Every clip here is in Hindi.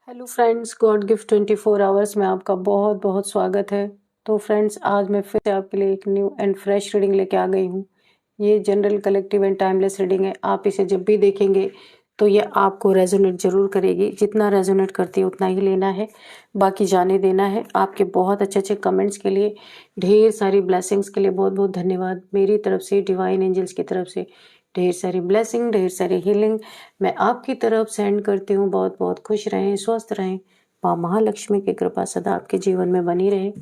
Hello friends, God gift 24 hours में आपका बहुत बहुत स्वागत है। तो फ्रेंड्स, आज मैं फिर से आपके लिए एक न्यू एंड फ्रेश रीडिंग लेके आ गई हूँ। ये general collective and timeless reading है। आप इसे जब भी देखेंगे तो ये आपको रेजोनेट जरूर करेगी। जितना रेजोनेट करती है उतना ही लेना है, बाकी जाने देना है। आपके बहुत अच्छे अच्छे कमेंट्स के लिए, ढेर सारी ब्लेसिंग्स के लिए बहुत बहुत धन्यवाद। मेरी तरफ से, डिवाइन एंजल्स की तरफ से ढेर सारी ब्लेसिंग, ढेर सारी हीलिंग मैं आपकी तरफ सेंड करती हूँ। बहुत बहुत खुश रहें, स्वस्थ रहें। माँ महालक्ष्मी की कृपा सदा आपके जीवन में बनी रहे।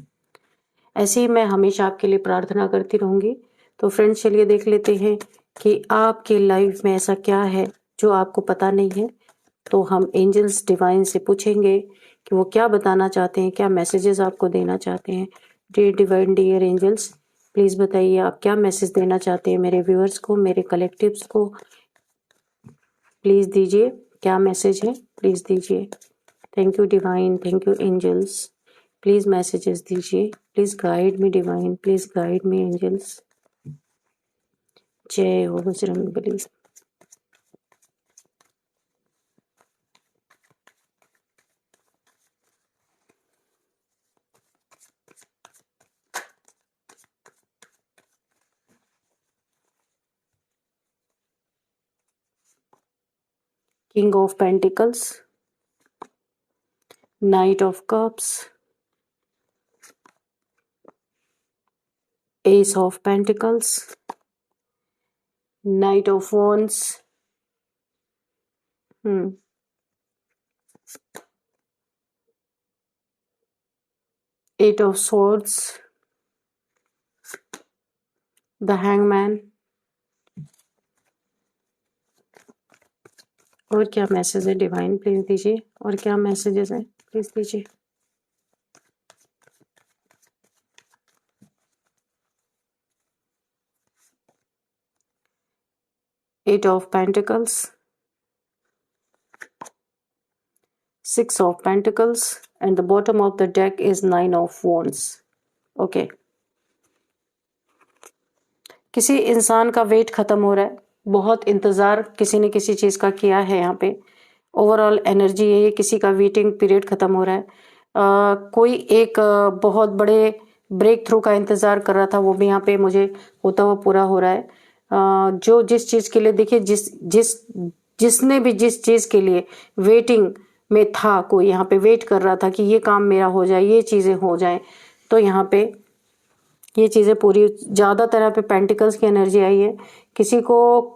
ऐसे ही मैं हमेशा आपके लिए प्रार्थना करती रहूंगी। तो फ्रेंड्स, चलिए देख लेते हैं कि आपके लाइफ में ऐसा क्या है जो आपको पता नहीं है। तो हम एंजल्स डिवाइन से पूछेंगे कि वो क्या बताना चाहते हैं, क्या मैसेजेस आपको देना चाहते हैं। Dear divine, dear angels, please बताइए आप क्या मैसेज देना चाहते हैं मेरे व्यूअर्स को, मेरे कलेक्टिव्स को। प्लीज दीजिए, क्या मैसेज है प्लीज दीजिए। Thank you divine, thank you angels. Please messages दीजिए, please guide me divine, please guide me angels. जय हो Bajrangbali. King of Pentacles, Knight of Cups, Ace of Pentacles, Knight of Wands, Eight of Swords, The Hangman। और क्या मैसेज है डिवाइन, प्लीज दीजिए। और क्या मैसेजेस हैं प्लीज दीजिए। Eight of Pentacles, Six of Pentacles, and the bottom of the deck is Nine of Wands। Okay, किसी इंसान का वेट खत्म हो रहा है, बहुत इंतजार किसी ने किसी चीज का किया है। यहाँ पे ओवरऑल एनर्जी है, ये किसी का वेटिंग पीरियड खत्म हो रहा है। कोई एक बहुत बड़े ब्रेक थ्रू का इंतजार कर रहा था, वो भी यहाँ पे मुझे होता हुआ पूरा हो रहा है। जो जिस चीज के लिए, देखिए, जिसने भी जिस चीज के लिए वेटिंग में था, कोई यहाँ पे वेट कर रहा था कि ये काम मेरा हो जाए, ये चीजें हो जाए, तो यहाँ पे ये चीजें पूरी। ज्यादातर यहाँ पे पेंटिकल्स की एनर्जी आई है। किसी को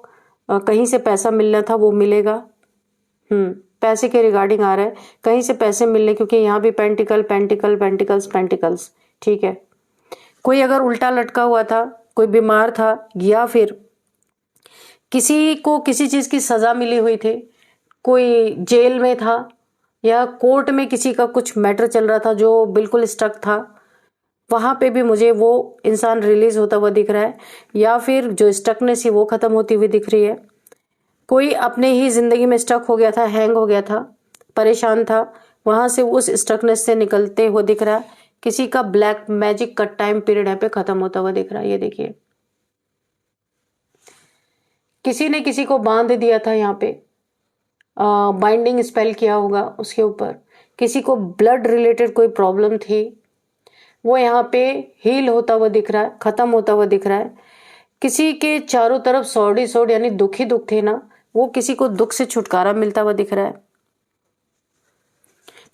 कहीं से पैसा मिलना था, वो मिलेगा। पैसे के रिगार्डिंग आ रहा है, कहीं से पैसे मिलने, क्योंकि यहाँ भी पेंटिकल पेंटिकल पेंटिकल्स पेंटिकल्स। ठीक है, कोई अगर उल्टा लटका हुआ था, कोई बीमार था, या फिर किसी को किसी चीज की सजा मिली हुई थी, कोई जेल में था, या कोर्ट में किसी का कुछ मैटर चल रहा था जो बिल्कुल स्टक था, वहां पे भी मुझे वो इंसान रिलीज होता हुआ दिख रहा है। या फिर जो स्टकनेस है वो खत्म होती हुई दिख रही है। कोई अपने ही जिंदगी में स्टक हो गया था, हैंग हो गया था, परेशान था, वहां से उस स्टकनेस से निकलते हुए दिख रहा है। किसी का ब्लैक मैजिक का टाइम पीरियड यहाँ पे खत्म होता हुआ दिख रहा है। ये देखिए, किसी ने किसी को बांध दिया था, यहाँ पे बाइंडिंग स्पेल किया होगा उसके ऊपर। किसी को ब्लड रिलेटेड कोई प्रॉब्लम थी, वो यहाँ पे हील होता हुआ दिख रहा है, खत्म होता हुआ दिख रहा है। किसी के चारों तरफ सौड़ी सौड़ यानी दुख ही दुख थे ना, वो किसी को दुख से छुटकारा मिलता हुआ दिख रहा है।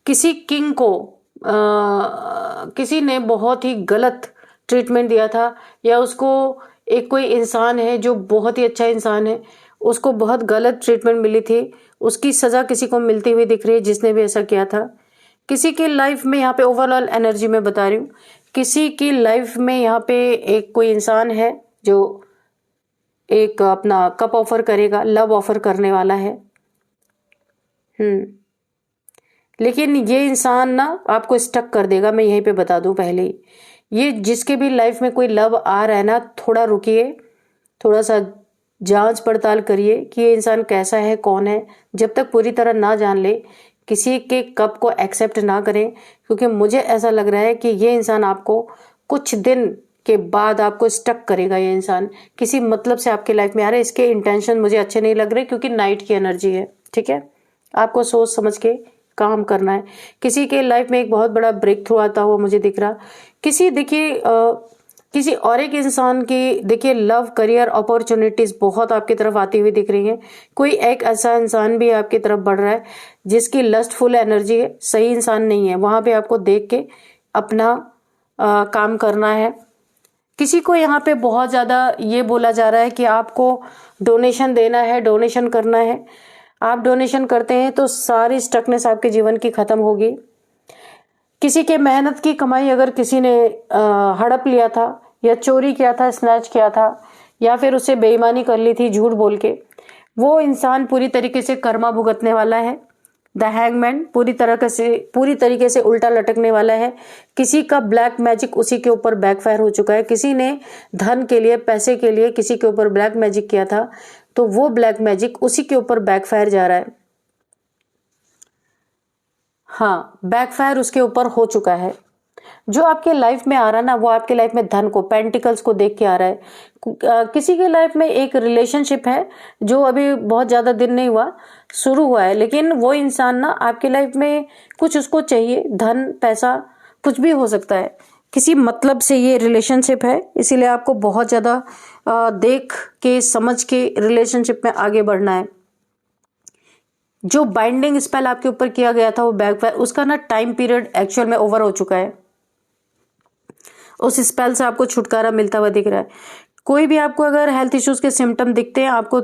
किसी किंग को किसी ने बहुत ही गलत ट्रीटमेंट दिया था, या उसको एक कोई इंसान है जो बहुत ही अच्छा इंसान है, उसको बहुत गलत ट्रीटमेंट मिली थी, उसकी सजा किसी को मिलती हुई दिख रही है, जिसने भी ऐसा किया था। किसी की लाइफ में, यहाँ पे ओवरऑल एनर्जी में बता रही हूँ, किसी की लाइफ में यहाँ पे एक कोई इंसान है जो एक अपना कप ऑफर करेगा, लव ऑफर करने वाला है। लेकिन ये इंसान ना आपको स्टक कर देगा, मैं यहीं पे बता दूं पहले ही। ये जिसके भी लाइफ में कोई लव आ रहा है ना, थोड़ा रुकिए, थोड़ा सा जांच पड़ताल करिए कि ये इंसान कैसा है, कौन है। जब तक पूरी तरह ना जान ले, किसी के कप को एक्सेप्ट ना करें, क्योंकि मुझे ऐसा लग रहा है कि ये इंसान आपको कुछ दिन के बाद आपको स्टक करेगा। ये इंसान किसी मतलब से आपके लाइफ में आ रहा है, इसके इंटेंशन मुझे अच्छे नहीं लग रहे, क्योंकि नाइट की एनर्जी है। ठीक है, आपको सोच समझ के काम करना है। किसी के लाइफ में एक बहुत बड़ा ब्रेक थ्रू आता हुआ मुझे दिख रहा। किसी और एक इंसान की देखिए लव, करियर, अपॉर्चुनिटीज बहुत आपकी तरफ आती हुई दिख रही है। कोई एक ऐसा इंसान भी आपकी तरफ बढ़ रहा है जिसकी लस्टफुल एनर्जी है, सही इंसान नहीं है, वहां पे आपको देख के अपना काम करना है। किसी को यहाँ पे बहुत ज्यादा ये बोला जा रहा है कि आपको डोनेशन देना है, डोनेशन करना है। आप डोनेशन करते हैं तो सारी स्टकनेस आपके जीवन की खत्म होगी। किसी के मेहनत की कमाई अगर किसी ने हड़प लिया था या चोरी किया था, स्नैच किया था, या फिर उसे बेईमानी कर ली थी झूठ बोल के, वो इंसान पूरी तरीके से कर्मा भुगतने वाला है। द हैंगमैन पूरी तरीके से उल्टा लटकने वाला है। किसी का ब्लैक मैजिक उसी के ऊपर बैकफायर हो चुका है। किसी ने धन के लिए, पैसे के लिए किसी के ऊपर ब्लैक मैजिक किया था, तो वो ब्लैक मैजिक उसी के ऊपर बैकफायर जा रहा है। हाँ, बैकफायर उसके ऊपर हो चुका है। जो आपके लाइफ में आ रहा है ना, वो आपके लाइफ में धन को, पेंटिकल्स को देख के आ रहा है। किसी के लाइफ में एक रिलेशनशिप है जो अभी बहुत ज्यादा दिन नहीं हुआ, शुरू हुआ है, लेकिन वो इंसान ना आपके लाइफ में कुछ उसको चाहिए, धन, पैसा, कुछ भी हो सकता है। किसी मतलब से ये रिलेशनशिप है, इसीलिए आपको बहुत ज्यादा देख के समझ के रिलेशनशिप में आगे बढ़ना है। जो बाइंडिंग स्पेल आपके ऊपर किया गया था वो बैकफायर, उसका ना टाइम पीरियड एक्चुअल में ओवर हो चुका है। उस स्पेल से आपको छुटकारा मिलता हुआ दिख रहा है। कोई भी आपको अगर हेल्थ इश्यूज के सिम्टम दिखते हैं, आपको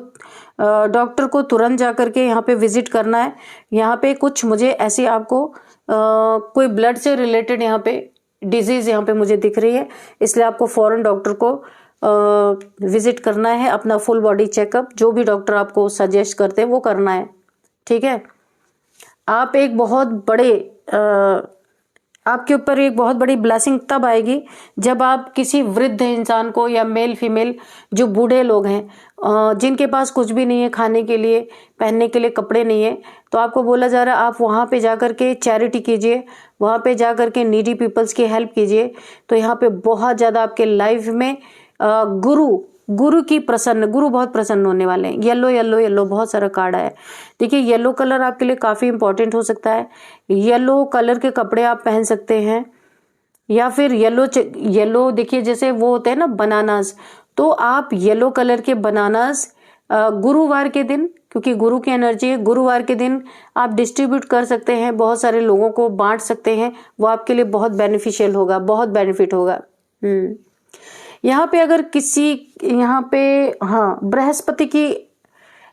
डॉक्टर को तुरंत जाकर के यहाँ पे विजिट करना है। यहाँ पे कुछ मुझे ऐसी आपको कोई ब्लड से रिलेटेड यहाँ पे डिजीज यहाँ पे मुझे दिख रही है, इसलिए आपको फौरन डॉक्टर को विजिट करना है। अपना फुल बॉडी चेकअप जो भी डॉक्टर आपको सजेस्ट करते हैं वो करना है, ठीक है। आप एक बहुत बड़े आपके ऊपर एक बहुत बड़ी ब्लेसिंग तब आएगी जब आप किसी वृद्ध इंसान को, या मेल फीमेल, जो बूढ़े लोग हैं जिनके पास कुछ भी नहीं है, खाने के लिए, पहनने के लिए कपड़े नहीं है, तो आपको बोला जा रहा है आप वहाँ पे जाकर के चैरिटी कीजिए, वहाँ पे जाकर के नीडी पीपल्स की हेल्प कीजिए। तो यहाँ पे बहुत ज़्यादा आपके लाइफ में गुरु बहुत प्रसन्न होने वाले हैं। येलो येलो येलो बहुत सारा कार्ड आया है। देखिए येलो कलर आपके लिए काफी इंपॉर्टेंट हो सकता है। येलो कलर के कपड़े आप पहन सकते हैं, या फिर येलो देखिए जैसे वो होते हैं ना बनानास, तो आप येलो कलर के बनानास गुरुवार के दिन, क्योंकि गुरु की एनर्जी है, गुरुवार के दिन आप डिस्ट्रीब्यूट कर सकते हैं, बहुत सारे लोगों को बांट सकते हैं। वो आपके लिए बहुत बेनिफिशियल होगा, बहुत बेनिफिट होगा। यहाँ पे अगर हाँ, बृहस्पति की,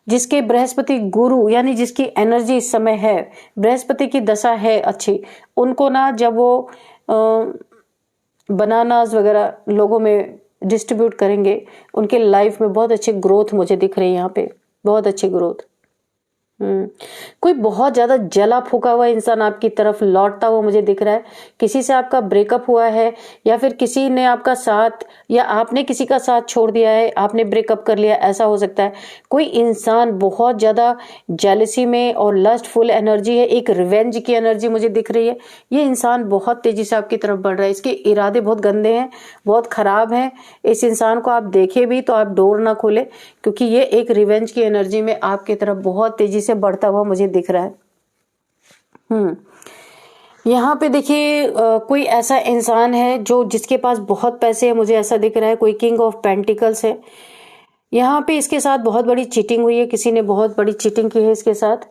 जिसके बृहस्पति गुरु यानी जिसकी एनर्जी इस समय है, बृहस्पति की दशा है अच्छी, उनको ना जब वो बनानास वगैरह लोगों में डिस्ट्रीब्यूट करेंगे, उनके लाइफ में बहुत अच्छी ग्रोथ मुझे दिख रही है। यहाँ पे बहुत अच्छी ग्रोथ। कोई बहुत ज्यादा जला फूका हुआ इंसान आपकी तरफ लौटता हुआ मुझे दिख रहा है। किसी से आपका ब्रेकअप हुआ है, या फिर किसी ने आपका साथ, या आपने किसी का साथ छोड़ दिया है, आपने ब्रेकअप कर लिया, ऐसा हो सकता है। कोई इंसान बहुत ज्यादा जेलसी में और लस्टफुल एनर्जी है, एक रिवेंज की एनर्जी मुझे दिख रही है। ये इंसान बहुत तेजी से आपकी तरफ बढ़ रहा है। इसके इरादे बहुत गंदे हैं, बहुत खराब हैं। इस इंसान को आप देखे भी तो आप डोर ना खोले, क्योंकि ये एक रिवेंज की एनर्जी में आपकी तरफ बहुत तेजी से बढ़ता हुआ मुझे दिख रहा है। यहाँ पे देखिए कोई ऐसा इंसान है जो जिसके पास बहुत पैसे है, मुझे ऐसा दिख रहा है। कोई किंग ऑफ पेंटिकल्स है। यहाँ पे इसके साथ बहुत बड़ी चीटिंग हुई है, किसी ने बहुत बड़ी चीटिंग की है इसके साथ।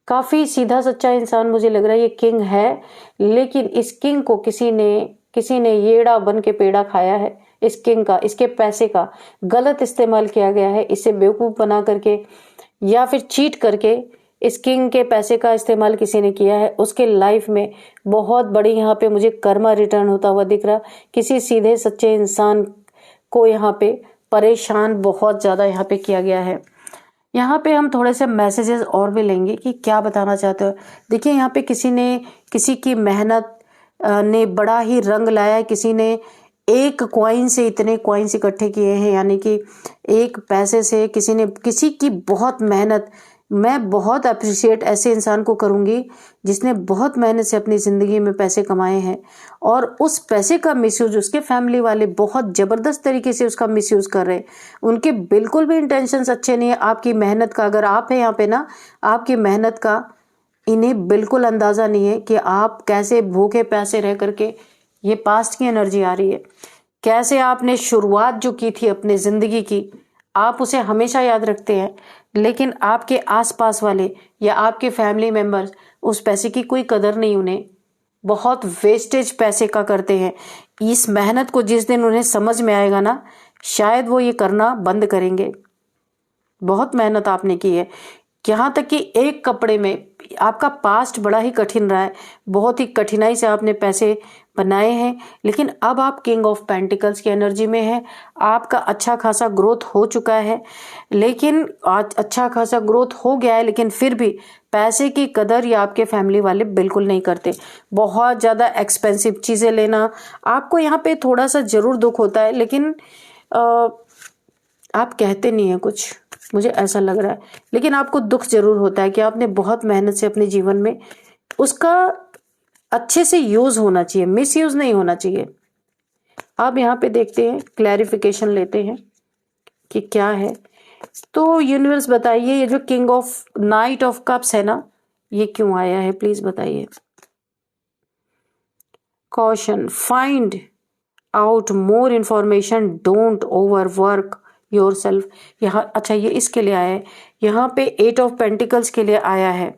काफी सीधा सच्चा इंसान मुझे लग रहा है ये किंग है, लेकिन इस किंग को किसी ने येड़ा बन के पेड़ा खाया है। इस किंग का, इसके पैसे का गलत इस्तेमाल किया गया है, इसे बेवकूफ बना करके या फिर चीट करके इस किंग के पैसे का इस्तेमाल किसी ने किया है। उसके लाइफ में बहुत बड़ी यहाँ पे मुझे कर्मा रिटर्न होता हुआ दिख रहा। किसी सीधे सच्चे इंसान को यहाँ पे परेशान बहुत ज्यादा यहाँ पे किया गया है। यहाँ पे हम थोड़े से मैसेजेस और भी लेंगे कि क्या बताना चाहते हो। देखिए यहाँ पे किसी की मेहनत ने बड़ा ही रंग लाया है। किसी ने एक कॉइन से इतने कॉइन्स इकट्ठे किए हैं, यानी कि एक पैसे से किसी की बहुत मेहनत। मैं बहुत अप्रिशिएट ऐसे इंसान को करूंगी जिसने बहुत मेहनत से अपनी जिंदगी में पैसे कमाए हैं, और उस पैसे का मिसयूज उसके फैमिली वाले बहुत जबरदस्त तरीके से उसका मिसयूज कर रहे हैं। उनके बिल्कुल भी इंटेंशंस अच्छे नहीं है आपकी मेहनत का। अगर आप है यहाँ पे ना, आपकी मेहनत का इन्हें बिल्कुल अंदाजा नहीं है कि आप कैसे भूखे प्यासे रह करके, ये पास्ट की एनर्जी आ रही है, कैसे आपने शुरुआत जो की थी अपने जिंदगी की, आप उसे हमेशा याद रखते हैं, लेकिन आपके आसपास वाले या आपके फैमिली मेंबर्स उस पैसे की कोई कदर नहीं, उन्हें बहुत वेस्टेज पैसे का करते हैं। इस मेहनत को जिस दिन उन्हें समझ में आएगा ना, शायद वो ये करना बंद करेंगे। बहुत मेहनत आपने की है, यहाँ तक कि एक कपड़े में आपका पास्ट बड़ा ही कठिन रहा है, बहुत ही कठिनाई से आपने पैसे बनाए हैं, लेकिन अब आप किंग ऑफ पेंटिकल्स की एनर्जी में है, आपका अच्छा खासा ग्रोथ हो चुका है। लेकिन आज अच्छा खासा ग्रोथ हो गया है, लेकिन फिर भी पैसे की कदर या आपके फैमिली वाले बिल्कुल नहीं करते। बहुत ज़्यादा एक्सपेंसिव चीज़ें लेना, आपको यहाँ पे थोड़ा सा ज़रूर दुख होता है, लेकिन आप कहते नहीं हैं कुछ, मुझे ऐसा लग रहा है, लेकिन आपको दुख जरूर होता है कि आपने बहुत मेहनत से अपने जीवन में उसका अच्छे से यूज होना चाहिए, मिस यूज नहीं होना चाहिए। अब यहाँ पे देखते हैं, क्लैरिफिकेशन लेते हैं कि क्या है। तो यूनिवर्स बताइए, ये जो king of night of cups है ना, ये क्यों आया है, प्लीज बताइए। Caution, find out more information, don't overwork yourself. यहाँ अच्छा, ये इसके लिए आया है, यहाँ पे 8 ऑफ पेंटिकल्स के लिए आया है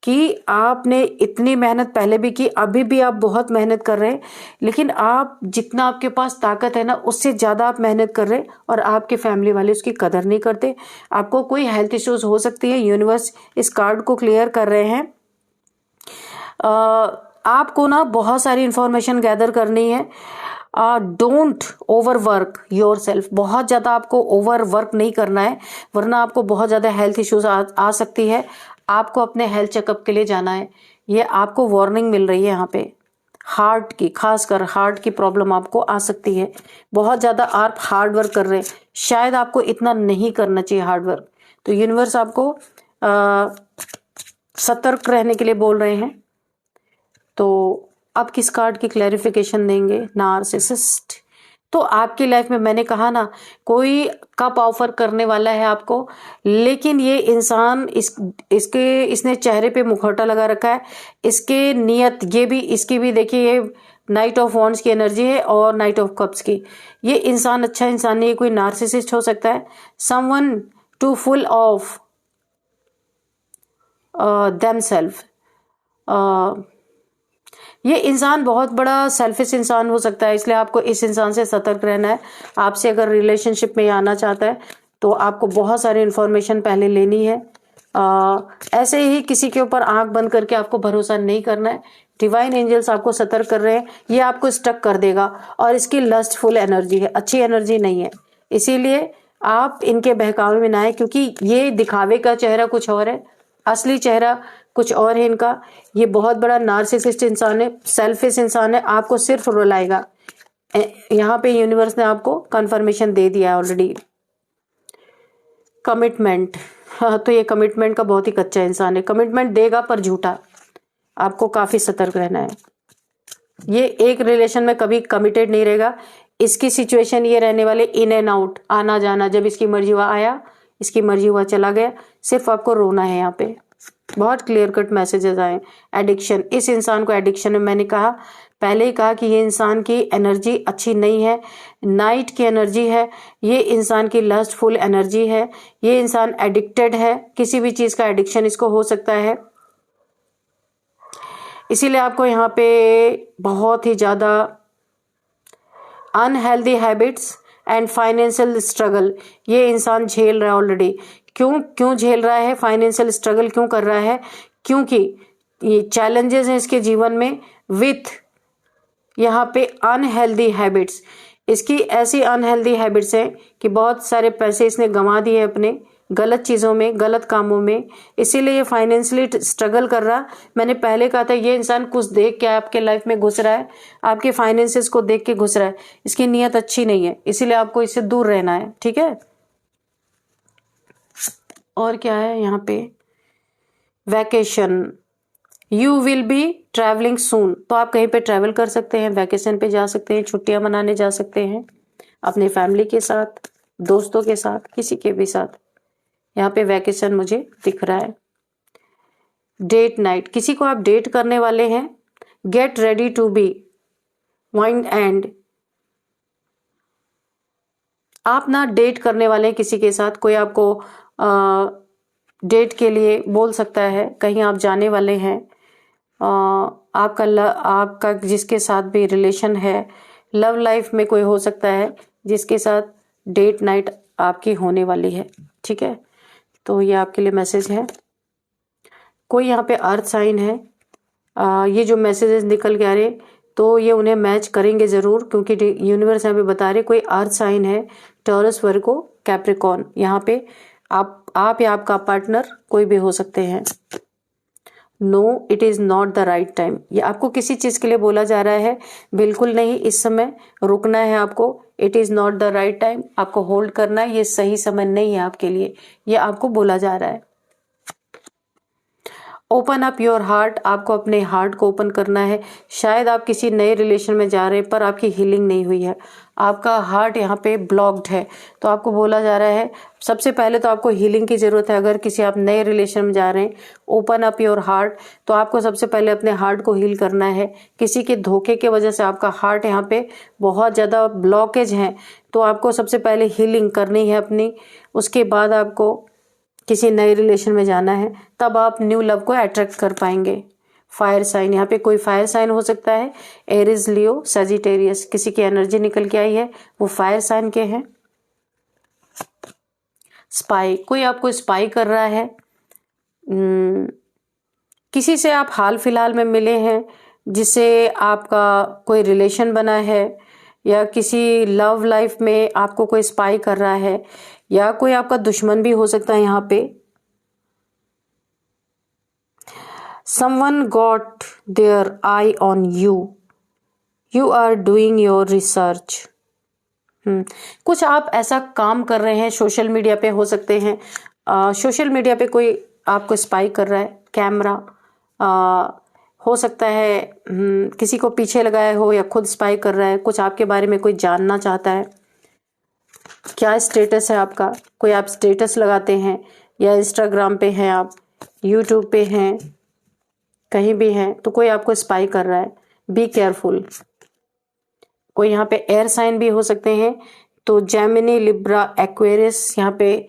कि आपने इतनी मेहनत पहले भी की, अभी भी आप बहुत मेहनत कर रहे हैं, लेकिन आप जितना आपके पास ताकत है ना, उससे ज़्यादा आप मेहनत कर रहे हैं और आपके फैमिली वाले उसकी कदर नहीं करते। आपको कोई हेल्थ इश्यूज हो सकती है, यूनिवर्स इस कार्ड को क्लियर कर रहे हैं। आपको ना बहुत सारी इंफॉर्मेशन गैदर करनी है। डोंट ओवरवर्क योर सेल्फ, बहुत ज़्यादा आपको ओवरवर्क नहीं करना है, वरना आपको बहुत ज़्यादा हेल्थ इश्यूज आ सकती है। आपको अपने हेल्थ चेकअप के लिए जाना है, ये आपको वार्निंग मिल रही है यहाँ पे। हार्ट की, खासकर हार्ट की प्रॉब्लम आपको आ सकती है। बहुत ज़्यादा आप हार्ड वर्क कर रहे हैं, शायद आपको इतना नहीं करना चाहिए हार्ड वर्क। तो यूनिवर्स आपको सतर्क रहने के लिए बोल रहे हैं। तो अब किस कार्ड की क्लैरिफिकेशन देंगे, नार्सिसिस्ट। तो आपकी लाइफ में मैंने कहा ना, कोई कप ऑफर करने वाला है आपको, लेकिन ये इंसान इसने चेहरे पे मुखौटा लगा रखा है, इसके नियत ये भी, इसकी भी देखिए, ये नाइट ऑफ वॉन्ड्स की एनर्जी है और नाइट ऑफ कप्स की। ये इंसान अच्छा इंसान नहीं है, कोई नार्सिसिस्ट हो सकता है, someone too full of themselves. ये इंसान बहुत बड़ा सेल्फिश इंसान हो सकता है, इसलिए आपको इस इंसान से सतर्क रहना है। आपसे अगर रिलेशनशिप में आना चाहता है तो आपको बहुत सारी इंफॉर्मेशन पहले लेनी है। ऐसे ही किसी के ऊपर आंख बंद करके आपको भरोसा नहीं करना है। डिवाइन एंजल्स आपको सतर्क कर रहे हैं, ये आपको स्टक कर देगा और इसकी लस्टफुल एनर्जी है, अच्छी एनर्जी नहीं है, इसीलिए आप इनके बहकावे में ना आए, क्योंकि ये दिखावे का चेहरा कुछ और है, असली चेहरा कुछ और है इनका। ये बहुत बड़ा नार्सिसिस्ट इंसान है, सेल्फिश इंसान है, आपको सिर्फ रुलाएगा। यहाँ पे यूनिवर्स ने आपको कंफर्मेशन दे दिया है ऑलरेडी। कमिटमेंट, हाँ, तो ये कमिटमेंट का बहुत ही कच्चा इंसान है, कमिटमेंट देगा पर झूठा। आपको काफी सतर्क रहना है। ये एक रिलेशन में कभी कमिटेड नहीं रहेगा। इसकी सिचुएशन ये रहने वाले इन एंड आउट, आना जाना, जब इसकी मर्जी हुआ आया, इसकी मर्जी हुआ चला गया, सिर्फ आपको रोना है। यहाँ पे बहुत क्लियर कट मैसेजेस आए। एडिक्शन, इस इंसान को एडिक्शन में, मैंने कहा पहले ही कहा कि ये इंसान की एनर्जी अच्छी नहीं है, नाइट की एनर्जी है, ये इंसान की लस्टफुल एनर्जी है, ये इंसान एडिक्टेड है, किसी भी चीज का एडिक्शन इसको हो सकता है। इसीलिए आपको यहाँ पे बहुत ही ज्यादा unhealthy habits and financial struggle ये इंसान झेल रहा है ऑलरेडी। क्यों झेल रहा है, फाइनेंशियल स्ट्रगल क्यों कर रहा है, क्योंकि ये चैलेंजेस हैं इसके जीवन में विथ यहाँ पे अनहेल्दी हैबिट्स। इसकी ऐसी अनहेल्दी हैबिट्स हैं कि बहुत सारे पैसे इसने गंवा दिए अपने गलत चीज़ों में, गलत कामों में, इसीलिए ये फाइनेंशियली स्ट्रगल कर रहा। मैंने पहले कहा था ये इंसान कुछ देख के आपके लाइफ में घुस रहा है, आपके फाइनेंसेस को देख के घुस रहा है, इसकी नीयत अच्छी नहीं है, इसीलिए आपको इससे दूर रहना है, ठीक है। और क्या है यहाँ पे, vacation, you will be travelling soon, तो आप कहीं पे ट्रैवल कर सकते हैं, वैकेशन पे जा सकते हैं, छुट्टियां मनाने जा सकते हैं अपने फैमिली के साथ, दोस्तों के साथ, किसी के भी साथ। यहाँ पे वैकेशन मुझे दिख रहा है। डेट नाइट, किसी को आप डेट करने वाले हैं, get ready to be wined and, आप ना डेट करने वाले हैं किसी के साथ, कोई आपको डेट के लिए बोल सकता है, कहीं आप जाने वाले हैं, आपका जिसके साथ भी रिलेशन है, लव लाइफ में कोई हो सकता है जिसके साथ डेट नाइट आपकी होने वाली है। ठीक है, तो ये आपके लिए मैसेज है। कोई यहाँ पे अर्थ साइन है, ये जो मैसेजेस निकल के आ रहे तो ये उन्हें मैच करेंगे ज़रूर, क्योंकि यूनिवर्स यहाँ पे बता रहे कोई अर्थ साइन है, टॉरस, वर्गो, कैप्रिकॉर्न, यहाँ पे आप या आपका पार्टनर कोई भी हो सकते हैं। No, it is not the right time, ये आपको किसी चीज़ के लिए बोला जा रहा है, बिल्कुल नहीं, इस समय रुकना है आपको। It is not the right time, आपको होल्ड करना है, ये सही समय नहीं है आपके लिए, ये आपको बोला जा रहा है। ओपन अप योर हार्ट, आपको अपने हार्ट को ओपन करना है। शायद आप किसी नए रिलेशन में जा रहे हैं पर आपकी हीलिंग नहीं हुई है, आपका हार्ट यहाँ पे ब्लॉक्ड है, तो आपको बोला जा रहा है सबसे पहले तो आपको हीलिंग की ज़रूरत है। अगर किसी आप नए रिलेशन में जा रहे हैं, ओपन अप योर हार्ट, तो आपको सबसे पहले अपने हार्ट को हील करना है। किसी के धोखे की वजह से आपका हार्ट यहाँ पे बहुत ज़्यादा ब्लॉकेज है, तो आपको सबसे पहले हीलिंग करनी है अपनी, उसके बाद आपको किसी नए रिलेशन में जाना है, तब आप न्यू लव को अट्रैक्ट कर पाएंगे। फायर साइन, यहाँ पे कोई फायर साइन हो सकता है, एरिस, लियो, सजिटेरियस, किसी की एनर्जी निकल के आई है, वो फायर साइन के हैं। स्पाई, कोई आपको स्पाई कर रहा है, किसी से आप हाल फिलहाल में मिले हैं जिससे आपका कोई रिलेशन बना है, या किसी लव लाइफ में आपको कोई स्पाई कर रहा है, या कोई आपका दुश्मन भी हो सकता है यहाँ पे। Someone got their eye on you. You are doing your research. कुछ आप ऐसा काम कर रहे हैं, सोशल मीडिया पे हो सकते हैं, सोशल मीडिया पे कोई आपको स्पाई कर रहा है, कैमरा हो सकता है, किसी को पीछे लगाया हो या खुद स्पाई कर रहा है, कुछ आपके बारे में कोई जानना चाहता है, क्या स्टेटस है आपका, कोई आप स्टेटस लगाते हैं या इंस्टाग्राम पे हैं आप, यूट्यूब पे हैं, कहीं भी हैं, तो कोई आपको स्पाई कर रहा है, बी केयरफुल। कोई यहाँ पे एयर साइन भी हो सकते हैं, तो जेमिनी, लिब्रा, एक्वेरियस, यहाँ पे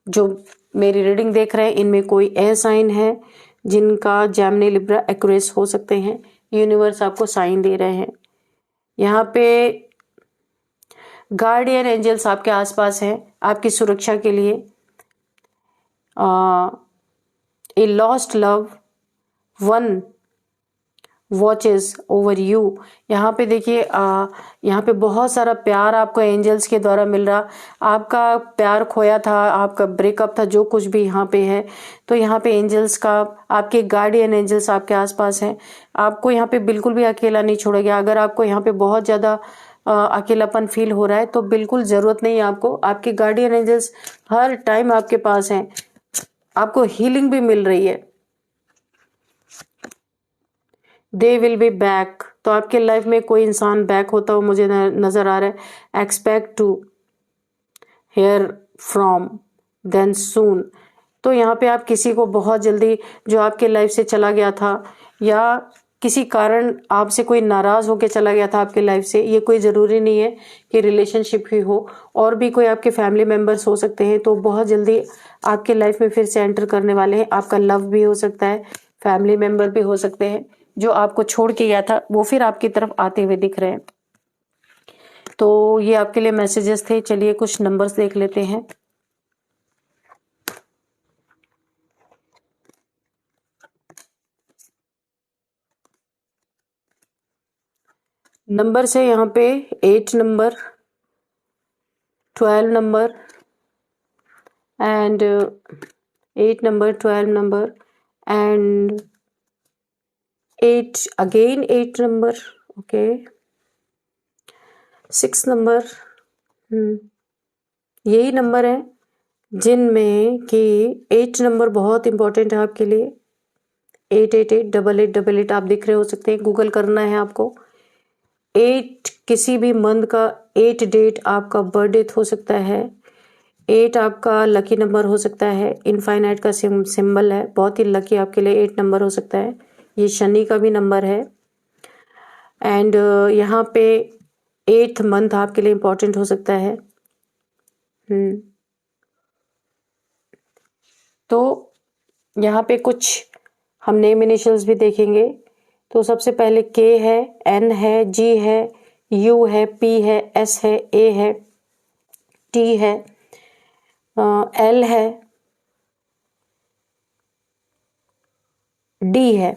जो मेरी रीडिंग देख रहे हैं इनमें कोई एयर साइन है जिनका जेमिनी, लिब्रा, एक्वेरियस हो सकते हैं, यूनिवर्स आपको साइन दे रहे हैं। यहाँ पे गार्डियन एंजल्स आपके आसपास हैं आपकी सुरक्षा के लिए। A lost love, one watches over you, यहाँ पे देखिए यहाँ पे बहुत सारा प्यार आपको एंजल्स के द्वारा मिल रहा, आपका प्यार खोया था, आपका ब्रेकअप था, जो कुछ भी यहाँ पे है, तो यहाँ पे एंजल्स का, आपके गार्डियन एंजल्स आपके आसपास हैं, आपको यहाँ पे बिल्कुल भी अकेला नहीं छोड़ेगा। अगर आपको यहाँ पे बहुत ज़्यादा अकेलापन फील हो रहा है तो बिल्कुल ज़रूरत नहीं है आपको, आपके गार्डियन एंजल्स हर टाइम आपके पास हैं, आपको हीलिंग भी मिल रही है। दे विल बी बैक, तो आपके लाइफ में कोई इंसान बैक होता हुआ मुझे नज़र आ रहा है। Expect to hear from them soon, तो यहाँ पे आप किसी को बहुत जल्दी, जो आपके लाइफ से चला गया था या किसी कारण आपसे कोई नाराज़ होकर चला गया था आपके लाइफ से, ये कोई ज़रूरी नहीं है कि रिलेशनशिप ही हो, और भी कोई आपके फैमिली मेम्बर्स हो सकते हैं, तो बहुत जल्दी आपके लाइफ में फिर से एंटर करने वाले हैं। आपका लव भी हो सकता है, फैमिली मेम्बर भी हो सकते हैं, जो आपको छोड़ के गया था वो फिर आपकी तरफ आते हुए दिख रहे हैं। तो ये आपके लिए मैसेजेस थे। चलिए कुछ नंबर्स देख लेते हैं। नंबर से यहाँ पे 8 number, 12 number and 8 number, 12 number and 8 again, 8 number, okay, 6 number, यही नंबर है जिनमें कि 8 नंबर बहुत इंपॉर्टेंट है आपके लिए। 8888888 आप दिख रहे हो सकते हैं, गूगल करना है आपको। 8 किसी भी मंथ का 8 डेट आपका बर्थडे हो सकता है। 8 आपका लकी नंबर हो सकता है। इनफाइनाइट का सिंबल है, बहुत ही लकी आपके लिए 8 नंबर हो सकता है। ये शनि का भी नंबर है। एंड यहाँ पे 8th मंथ आपके लिए इम्पोर्टेंट हो सकता है। तो यहाँ पे कुछ हम नेम इनिशियल्स भी देखेंगे। तो सबसे पहले के है, एन है, जी है, यू है, पी है, एस है, ए है, टी है, एल है, डी है।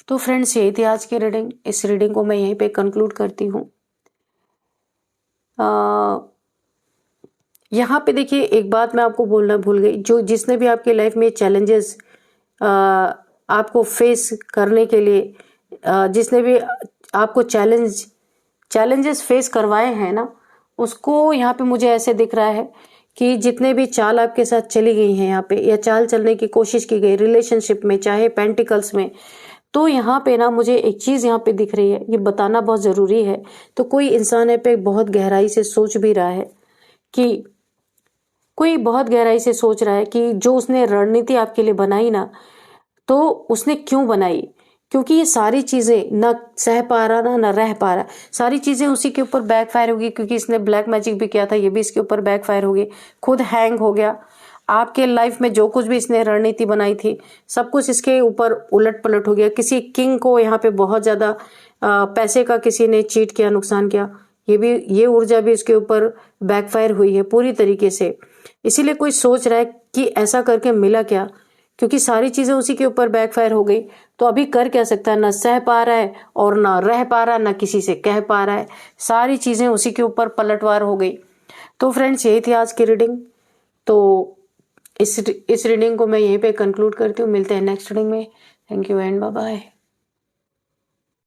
तो फ्रेंड्स यही थी आज की रीडिंग। इस रीडिंग को मैं यहीं पे कंक्लूड करती हूँ। यहाँ पे देखिए, एक बात मैं आपको बोलना भूल गई। जो जिसने भी आपकी लाइफ में चैलेंजेस आपको फेस करने के लिए जिसने भी आपको चैलेंजेस फेस करवाए हैं ना, उसको यहाँ पे मुझे ऐसे दिख रहा है कि जितने भी चाल आपके साथ चली गई हैं यहाँ पे, या चाल चलने की कोशिश की गई रिलेशनशिप में, चाहे पेंटिकल्स में, तो यहाँ पे ना मुझे एक चीज यहाँ पे दिख रही है, ये बताना बहुत जरूरी है। तो कोई इंसान है पे बहुत गहराई से सोच भी रहा है कि कोई बहुत गहराई से सोच रहा है कि जो उसने रणनीति आपके लिए बनाई ना, तो उसने क्यों बनाई, क्योंकि ये सारी चीजें ना सह पा रहा ना रह पा रहा, सारी चीजें उसी के ऊपर बैकफायर होगी। क्योंकि इसने ब्लैक मैजिक भी किया था, ये भी इसके ऊपर बैकफायर हो गई, खुद हैंग हो गया। आपके लाइफ में जो कुछ भी इसने रणनीति बनाई थी, सब कुछ इसके ऊपर उलट पलट हो गया। किसी किंग को यहाँ पे बहुत ज्यादा पैसे का किसी ने चीट किया, नुकसान किया, ये ऊर्जा भी इसके ऊपर बैकफायर हुई है पूरी तरीके से। इसीलिए कोई सोच रहा है कि ऐसा करके मिला क्या, क्योंकि सारी चीजें उसी के ऊपर बैकफायर हो गई। तो अभी कर क्या सकता है, ना सह पा रहा है और ना रह पा रहा है, ना किसी से कह पा रहा है, सारी चीजें उसी के ऊपर पलटवार हो गई। तो फ्रेंड्स यही थी आज की रीडिंग। तो इस रीडिंग को मैं यहीं पे कंक्लूड करती हूँ। मिलते हैं नेक्स्ट रीडिंग में। Thank you and bye bye.